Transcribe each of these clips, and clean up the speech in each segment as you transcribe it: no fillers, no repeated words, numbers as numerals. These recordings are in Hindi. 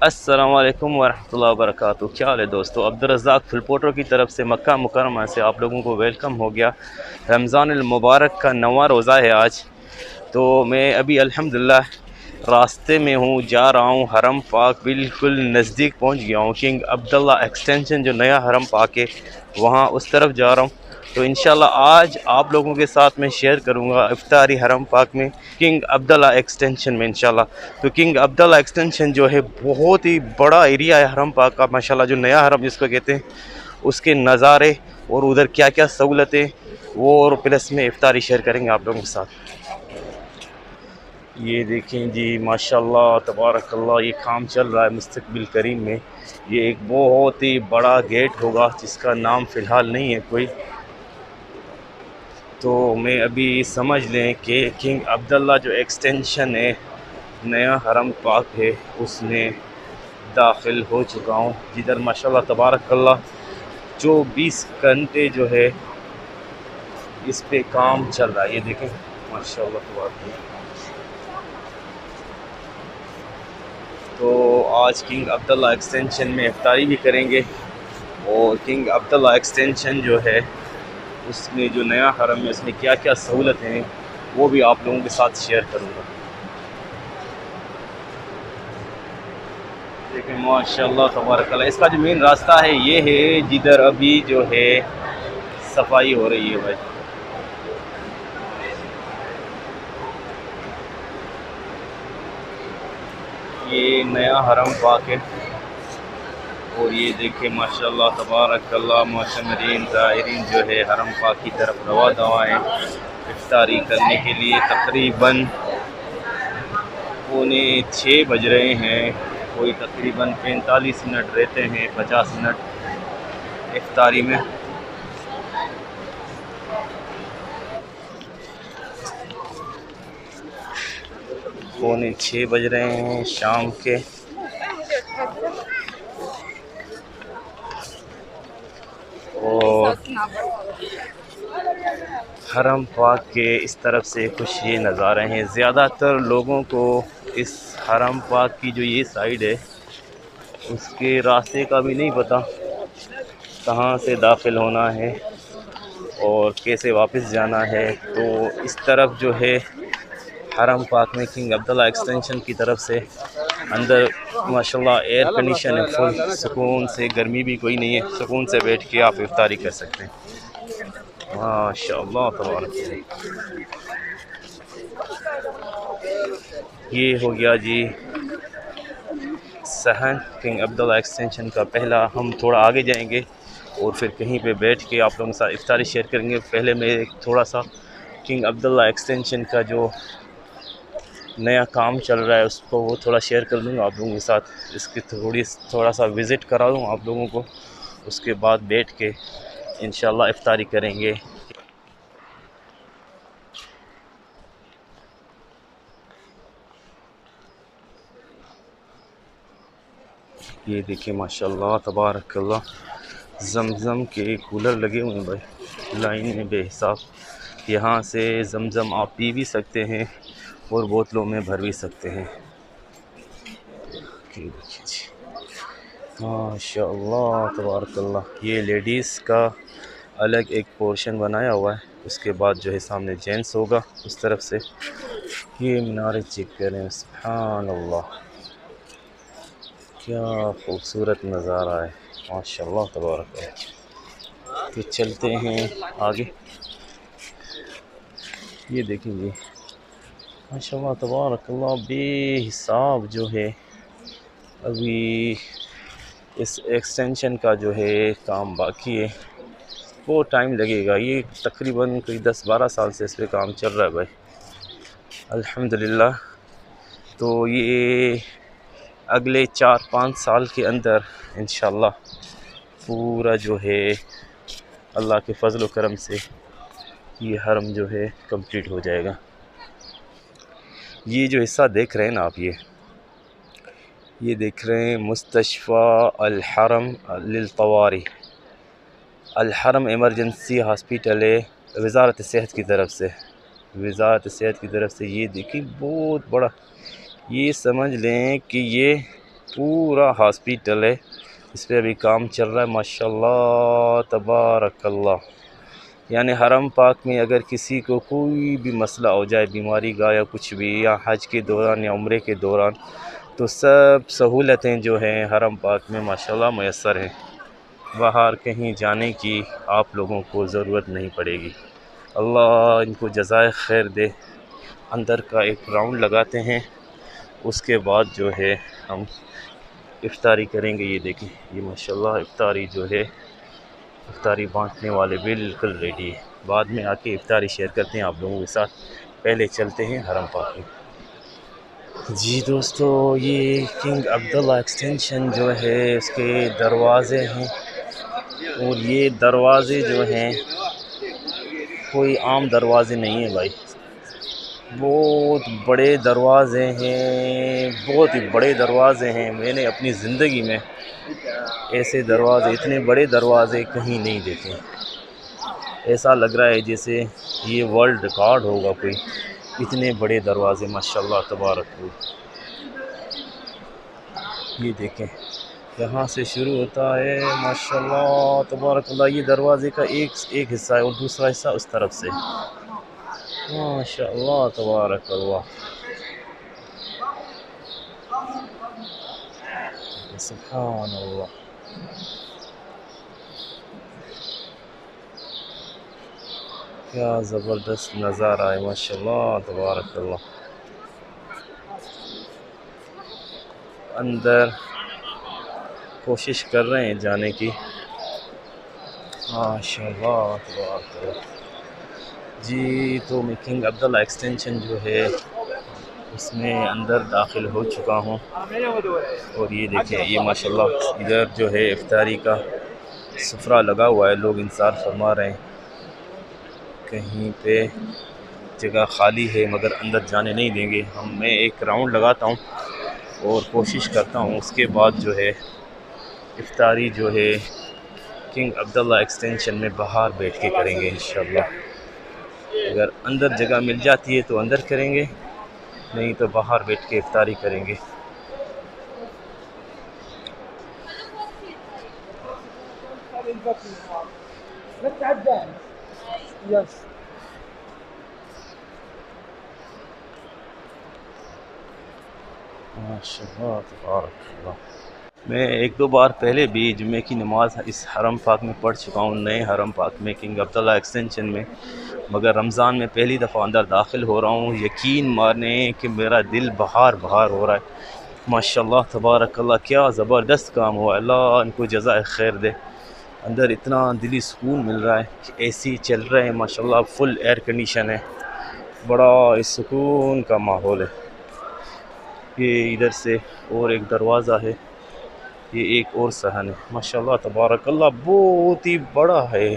अस्सलामुअलैकुम वरहमतुल्लाहि वबरकातुहू। क्या हाल है दोस्तों। अब्दुर्रज़्ज़ाक फुलपोटो की तरफ से मक्का मुकर्रमा से आप लोगों को वेलकम हो गया। रमज़ान मुबारक का 9वां रोज़ा है आज। तो मैं अभी अल्हम्दुलिल्लाह रास्ते में हूँ, जा रहा हूँ हरम पाक, बिल्कुल नज़दीक पहुँच गया हूँ। किंग अब्दुल्ला एक्सटेंशन जो नया हरम पाक है वहाँ उस तरफ जा रहा हूँ। तो इंशाल्लाह आज आप लोगों के साथ मैं शेयर करूँगा इफ्तारी हरम पाक में, किंग अब्दुल्ला एक्सटेंशन में इंशाल्लाह। तो किंग अब्दुल्ला एक्सटेंशन जो है बहुत ही बड़ा एरिया है हरम पाक का माशाल्लाह, जो नया हरम जिसको कहते हैं, उसके नज़ारे और उधर क्या क्या सहूलतें वो और प्लस में इफ्तारी शेयर करेंगे आप लोगों के साथ। ये देखें जी माशाल्लाह तबारकल्लाह, ये काम चल रहा है मुस्तकबिल करीम में। ये एक बहुत ही बड़ा गेट होगा जिसका नाम फ़िलहाल नहीं है कोई। तो मैं अभी समझ लें कि किंग अब्दुल्ला जो एक्सटेंशन है नया हरम पाक है उसमें दाखिल हो चुका हूँ, जिधर माशाल्लाह तबारकल्लाह 24 घंटे जो है इस पे काम चल रहा है। ये देखें माशाल्लाह तबारकल्लाह। तो आज किंग अब्दुल्ला एक्सटेंशन में इफ्तारी भी करेंगे और किंग अब्दुल्ला एक्सटेंशन जो है उसमें जो नया हरम है उसमें क्या क्या सहूलतें हैं वो भी आप लोगों के साथ शेयर करूँगा। देखिए माशाल्लाह तबारकल्लाह, इसका जो मेन रास्ता है ये है जिधर अभी जो है सफाई हो रही है भाई। ये नया हरम पाक है और ये देखिए माशाल्लाह तबारकल्लाह मोशमरीन ज़ायरीन जो है हरम पाक की तरफ रवा दवाएँ इफ्तारी करने के लिए। तकरीबन 5:45 बज रहे हैं, कोई तकरीबन 45 मिनट रहते हैं, 50 मिनट इफ्तारी में। 5:45 बज रहे हैं शाम के। और हरम पाक के इस तरफ से कुछ ये नज़ारे हैं। ज़्यादातर लोगों को इस हरम पाक की जो ये साइड है उसके रास्ते का भी नहीं पता, कहाँ से दाखिल होना है और कैसे वापस जाना है। तो इस तरफ जो है हरम पाक में किंग अब्दुल्ला एक्सटेंशन की तरफ से अंदर माशाल्लाह एयर कंडीशन है फुल, सुकून से, गर्मी भी कोई नहीं है, सुकून से बैठ के आप इफ्तारी कर सकते हैं माशाल्लाह तबारक। ये हो गया जी सहन किंग अब्दुल्ला एक्सटेंशन का पहला। हम थोड़ा आगे जाएंगे और फिर कहीं पे बैठ के आप लोगों के साथ इफ्तारी शेयर करेंगे। पहले मैं एक थोड़ा सा किंग अब्दुल्ला एक्सटेंशन का जो नया काम चल रहा है उसको वो थोड़ा शेयर कर दूँगा आप लोगों के साथ, इसकी थोड़ा सा विज़िट करा दूँ आप लोगों को। उसके बाद बैठ के इंशाल्लाह इफ्तारी करेंगे। ये देखिए माशाल्लाह तबारकल्लाह, ज़मज़म के कूलर लगे हुए हैं भाई लाइन में बेहिसाब। यहाँ से ज़मज़म आप पी भी सकते हैं और बोतलों में भर भी सकते हैं। ये देखिए जी माशाल्लाह तबारकल्लाह। ये लेडीज़ का अलग एक पोर्शन बनाया हुआ है, उसके बाद जो है सामने जेंट्स होगा उस तरफ से। ये मीनारे चेक करें, सुभान अल्लाह, क्या खूबसूरत नज़ारा है माशाल्लाह तबारक। तो चलते हैं आगे। ये देखेंगे माशाल्लाह तबारकल्लाह, बेहिसाब जो है अभी इस एक्सटेंशन का जो है काम बाकी है, वो टाइम लगेगा। ये तकरीबन कोई 10-12 साल से इस पे काम चल रहा है भाई अल्हम्दुलिल्लाह। तो ये अगले 4-5 साल के अंदर इंशाल्लाह पूरा जो है अल्लाह के फजल व करम से ये हरम जो है कंप्लीट हो जाएगा। ये जो हिस्सा देख रहे हैं ना आप, ये देख रहे हैं मुस्तशफ़ा अल हरम लिल तवारी। अल हरम इमरजेंसी हॉस्पिटल है वज़ारत सेहत की तरफ से, वज़ारत सेहत की तरफ से। ये देखिए बहुत बड़ा, ये समझ लें कि ये पूरा हॉस्पिटल है, इस पे अभी काम चल रहा है माशाल्लाह तबारकल्लाह। यानी हरम पाक में अगर किसी को कोई भी मसला हो जाए, बीमारी का या कुछ भी, या हज के दौरान या उम्रे के दौरान, तो सब सहूलतें जो हैं हरम पाक में माशाल्लाह मैसर हैं। बाहर कहीं जाने की आप लोगों को ज़रूरत नहीं पड़ेगी। अल्लाह इनको जज़ाए खैर दे। अंदर का एक राउंड लगाते हैं, उसके बाद जो है हम इफ्तारी करेंगे। ये देखें, ये माशाल्लाह इफ्तारी जो है, इफ्तारी बांटने वाले बिल्कुल रेडी है। बाद में आके इफ्तारी शेयर करते हैं आप लोगों के साथ। पहले चलते हैं हरम पाक में। जी दोस्तों, ये किंग अब्दुल्ला एक्सटेंशन जो है उसके दरवाज़े हैं, और ये दरवाज़े जो हैं कोई आम दरवाज़े नहीं है भाई, बहुत बड़े दरवाज़े हैं, बहुत ही बड़े दरवाज़े हैं। मैंने अपनी ज़िंदगी में ऐसे दरवाज़े, इतने बड़े दरवाज़े कहीं नहीं देखे। ऐसा लग रहा है जैसे ये वर्ल्ड रिकॉर्ड होगा कोई, इतने बड़े दरवाज़े माशाल्लाह तबारक। ये देखें, यहाँ से शुरू होता है माशाल्लाह तबारकल्लाह। ये दरवाज़े का एक हिस्सा है और दूसरा हिस्सा उस तरफ से, माशाल्लाह तबारकल्लाह। सुभान अल्लाह, क्या ज़बरदस्त नज़ारा है माशाल्लाह तबारकल्लाह। अंदर कोशिश कर रहे हैं जाने की, माशाल्लाह तबारकल्लाह। जी, तो मैं किंग अब्दुल्ला एक्सटेंशन जो है उसमें अंदर दाखिल हो चुका हूँ, और ये देखें, ये माशाल्लाह इधर जो है इफ्तारी का सुफ्रा लगा हुआ है, लोग इंतज़ार फरमा रहे हैं। कहीं पे जगह खाली है मगर अंदर जाने नहीं देंगे हम। मैं एक राउंड लगाता हूँ और कोशिश करता हूँ, उसके बाद जो है इफ्तारी जो है किंग अब्दुल्ला एक्सटेंशन में बाहर बैठ के करेंगे इंशाल्लाह। अगर अंदर जगह मिल जाती है तो अंदर करेंगे, नहीं तो बाहर बैठ के इफ्तारी करेंगे। माशाल्लाह तबारकल्लाह। मैं एक दो बार पहले भी जुम्मे की नमाज़ इस हरम पाक में पढ़ चुका हूँ, नए हरम पाक में किंग अब्दुल्ला एक्सटेंशन में, मगर रमज़ान में पहली दफ़ा अंदर दाखिल हो रहा हूँ। यकीन माने कि मेरा दिल बहार बहार हो रहा है माशाल्लाह तबारकल्लाह। क्या ज़बरदस्त काम हुआ, अल्लाह इनको जज़ाए खैर दे। अंदर इतना दिली सुकून मिल रहा है कि एसी चल रहे हैं माशाल्लाह, फुल एयर कंडीशन है, बड़ा सुकून का माहौल है। ये इधर से और एक दरवाज़ा है, ये एक और सहन है माशाल्लाह तबारकल्लाह। बहुत ही बड़ा है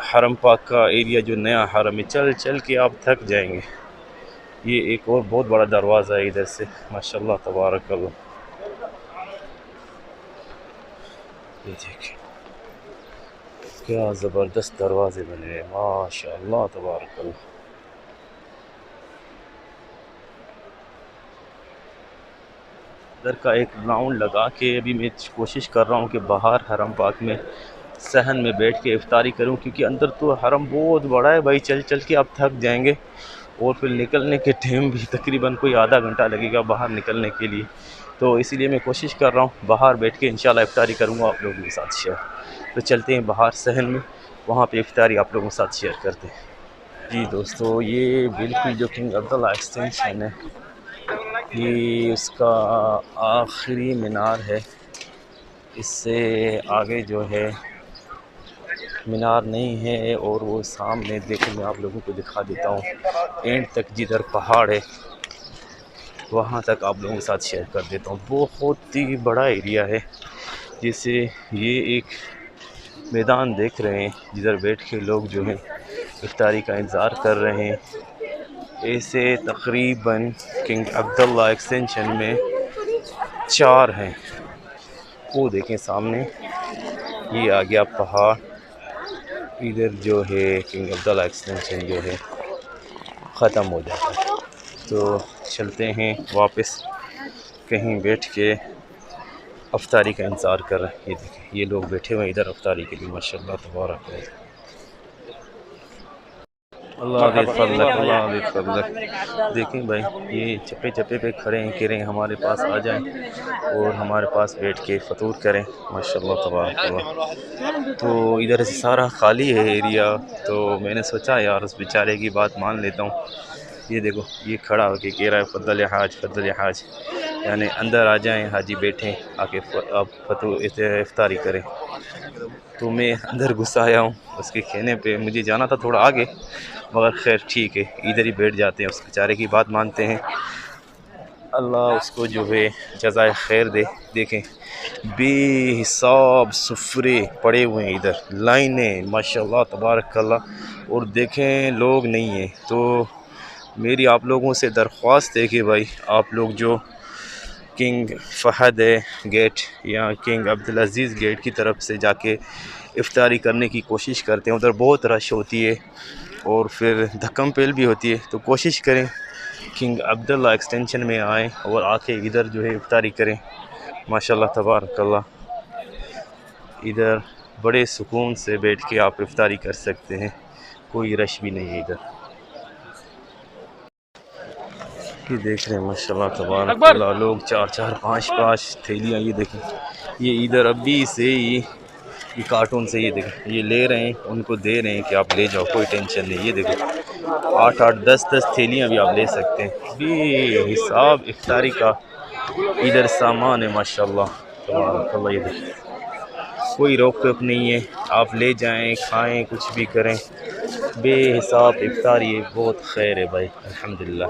हरम पाक का एरिया, जो नया हरम है, चल चल के आप थक जाएंगे। ये एक और बहुत बड़ा दरवाज़ा है इधर से माशाल्लाह तबारकल्लाह। ये देखिए क्या ज़बरदस्त दरवाज़े बने हैं माशाल्लाह तबारकल्लाह। इधर का एक राउंड लगा के अभी मैं कोशिश कर रहा हूँ कि बाहर हरम पाक में सहन में बैठ के इफ्तारी करूँ, क्योंकि अंदर तो हरम बहुत बड़ा है भाई, चल चल के आप थक जाएंगे, और फिर निकलने के टाइम भी तकरीबन कोई आधा घंटा लगेगा बाहर निकलने के लिए। तो इसीलिए मैं कोशिश कर रहा हूँ बाहर बैठ के इंशाल्लाह इफ्तारी करूँगा आप लोगों के साथ शेयर। तो चलते हैं बाहर सहन में, वहाँ पे इफ्तारी आप लोगों के साथ शेयर करते हैं। जी दोस्तों, ये बिल्कुल जो किंग अब्दुल्ला एक्सटेंशन है, ये उसका आखिरी मीनार है। इससे आगे जो है मीनार नहीं है, और वो सामने देखो, मैं आप लोगों को दिखा देता हूँ, एंड तक जिधर पहाड़ है वहाँ तक आप लोगों के साथ शेयर कर देता हूँ। बहुत ही बड़ा एरिया है। जैसे ये एक मैदान देख रहे हैं जिधर बैठ के लोग जो हैं इफ्तारी का इंतज़ार कर रहे हैं। ऐसे तकरीबन किंग अब्दुल्ला एक्सटेंशन में 4 हैं। वो देखें सामने, ये आ गया पहाड़, इधर जो है किंग अब्दुल्ला एक्सटेंशन जो है ख़त्म हो जाता है। तो चलते हैं वापस कहीं बैठ के अफ्तारी का इंतज़ार कर रहे हैं। ये देखें, ये लोग बैठे हुए हैं इधर अफ्तारी के लिए। माशाल्लाह तबारक अल्लाह दे फज़लक, अल्लाह दे फज़लक। देखें भाई, ये चप्पे चप्पे पे खड़े हैं, कह रहे हैं हमारे पास आ जाएं और हमारे पास बैठ के फ़तूर करें। माशाल्लाह तबारक अल्लाह। तो इधर से सारा खाली है एरिया, तो मैंने सोचा यार उस बेचारे की बात मान लेता हूँ। ये देखो, ये खड़ा होके कह रहा है फ़द्दल हाज, फ़द्दल हाज, यानी अंदर आ जाएं हाजी, बैठें आके आप फतूर इफ्तारी करें। तो मैं अंदर घुस आया हूँ उसके कहने पे। मुझे जाना था थोड़ा आगे, मगर खैर ठीक है, इधर ही बैठ जाते हैं, उस बेचारे की बात मानते हैं। अल्लाह उसको जो है जज़ाए खैर दे। देखें, बेहिसाब सुफ़रे पड़े हुए हैं इधर, लाइनें माशाल्लाह तबारक अल्लाह। और देखें लोग नहीं हैं। तो मेरी आप लोगों से दरख्वास्त है कि भाई आप लोग जो किंग फ़हद गेट या किंग अब्दुल अज़ीज़ गेट की तरफ से जाके इफ्तारी करने की कोशिश करते हैं, उधर बहुत रश होती है और फिर धक्कम पेल भी होती है। तो कोशिश करें किंग अब्दुल्ला एक्सटेंशन में आएँ और आके इधर जो है इफ्तारी करें। माशाल्लाह तबारक अल्लाह, इधर बड़े सुकून से बैठ के आप इफ्तारी कर सकते हैं, कोई रश भी नहीं है इधर। ये देख रहे हैं माशाल्लाह तबारक अल्लाह, लोग 4-4 5-5 थैलियाँ, ये देखें, ये इधर अभी से ही ये कार्टून से ये देखें ये ले रहे हैं, उनको दे रहे हैं कि आप ले जाओ, कोई टेंशन नहीं। ये देखो 8-8 10-10 थैलियाँ भी आप ले सकते हैं। बेहिसाब इफ्तारी का इधर सामान है माशाल्लाह तबारक अल्लाह। ये देखिए, कोई रोक टोक नहीं है, आप ले जाएं, खाएं, कुछ भी करें, बेहिसाब इफ्तारी है, बहुत खैर है भाई, अल्हम्दुलिल्लाह।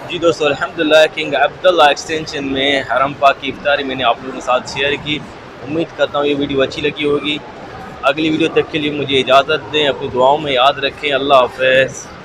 जी दोस्तों, अल्हम्दुलिल्लाह किंग अब्दुल्ला एक्सटेंशन में हरम पाक की इफ्तारी मैंने आप लोगों के साथ शेयर की। उम्मीद करता हूँ ये वीडियो अच्छी लगी होगी। अगली वीडियो तक के लिए मुझे इजाज़त दें, अपनी दुआओं में याद रखें। अल्लाह हाफ़िज़।